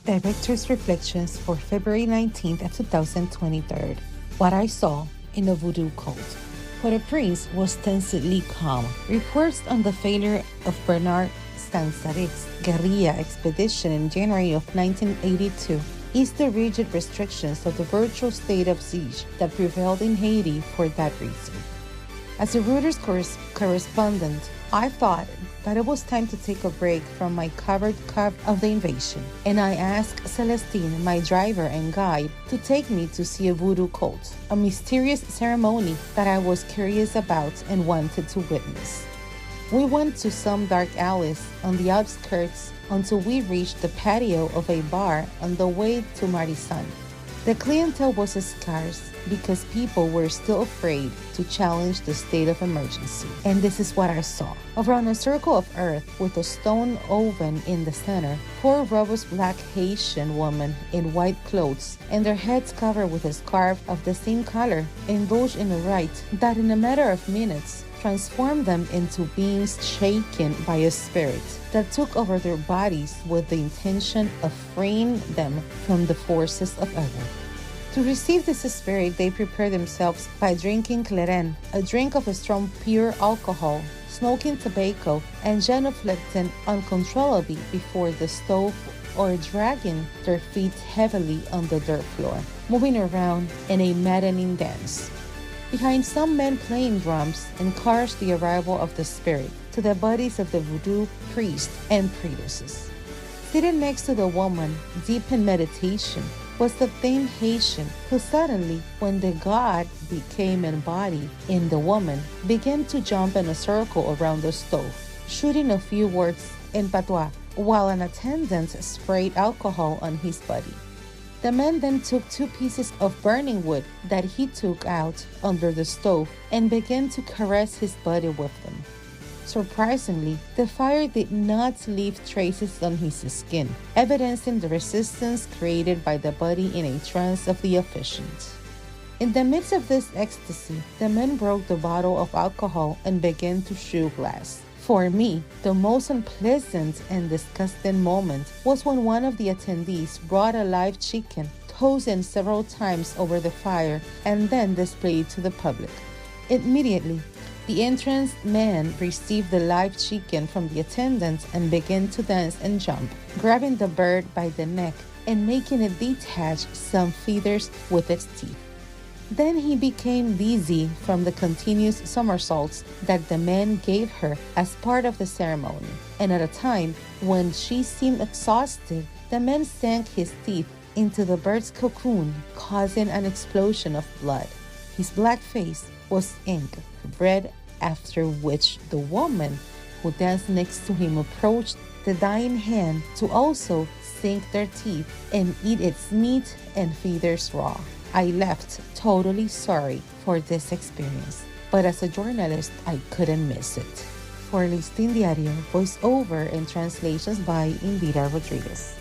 Director's Reflections for February 19th of 2023. What I saw in a voodoo cult. Port-au-Prince was tensely calm. Reports on the failure of Bernard Stansarek's guerrilla expedition in January of 1982 eased the rigid restrictions of the virtual state of siege that prevailed in Haiti for that reason. As a Reuters correspondent, I thought that it was time to take a break from my covered of the invasion, and I asked Celestine, my driver and guide, to take me to see a voodoo cult, a mysterious ceremony that I was curious about and wanted to witness. We went to some dark alleys on the outskirts until we reached the patio of a bar on the way to Marisan. The clientele was scarce because people were still afraid to challenge the state of emergency. And this is what I saw. Around a circle of earth with a stone oven in the center, four robust black Haitian women in white clothes and their heads covered with a scarf of the same color indulged in a rite that in a matter of minutes transformed them into beings shaken by a spirit that took over their bodies with the intention of freeing them from the forces of evil. To receive this spirit, they prepare themselves by drinking claren, a drink of a strong pure alcohol, smoking tobacco, and genuflecting uncontrollably before the stove or dragging their feet heavily on the dirt floor, moving around in a maddening dance. Behind some men playing drums encouraged the arrival of the spirit to the bodies of the voodoo priest and priestesses. Sitting next to the woman, deep in meditation, was the same Haitian who suddenly, when the god became embodied in the woman, began to jump in a circle around the stove, shooting a few words in patois, while an attendant sprayed alcohol on his body. The man then took 2 pieces of burning wood that he took out under the stove and began to caress his body with them. Surprisingly, the fire did not leave traces on his skin, evidencing the resistance created by the body in a trance of the officiant. In the midst of this ecstasy, the man broke the bottle of alcohol and began to chew glass. For me, the most unpleasant and disgusting moment was when one of the attendees brought a live chicken, toasted several times over the fire, and then displayed it to the public. Immediately, the entranced man received the live chicken from the attendants and began to dance and jump, grabbing the bird by the neck and making it detach some feathers with its teeth. Then he became dizzy from the continuous somersaults that the man gave her as part of the ceremony, and at a time when she seemed exhausted, the man sank his teeth into the bird's cocoon, causing an explosion of blood. His black face was ink, red, after which the woman who danced next to him approached the dying hand to also sink their teeth and eat its meat and feathers raw. I left totally sorry for this experience, but as a journalist, I couldn't miss it. For Listín Diario, voiceover and translations by Indira Rodriguez.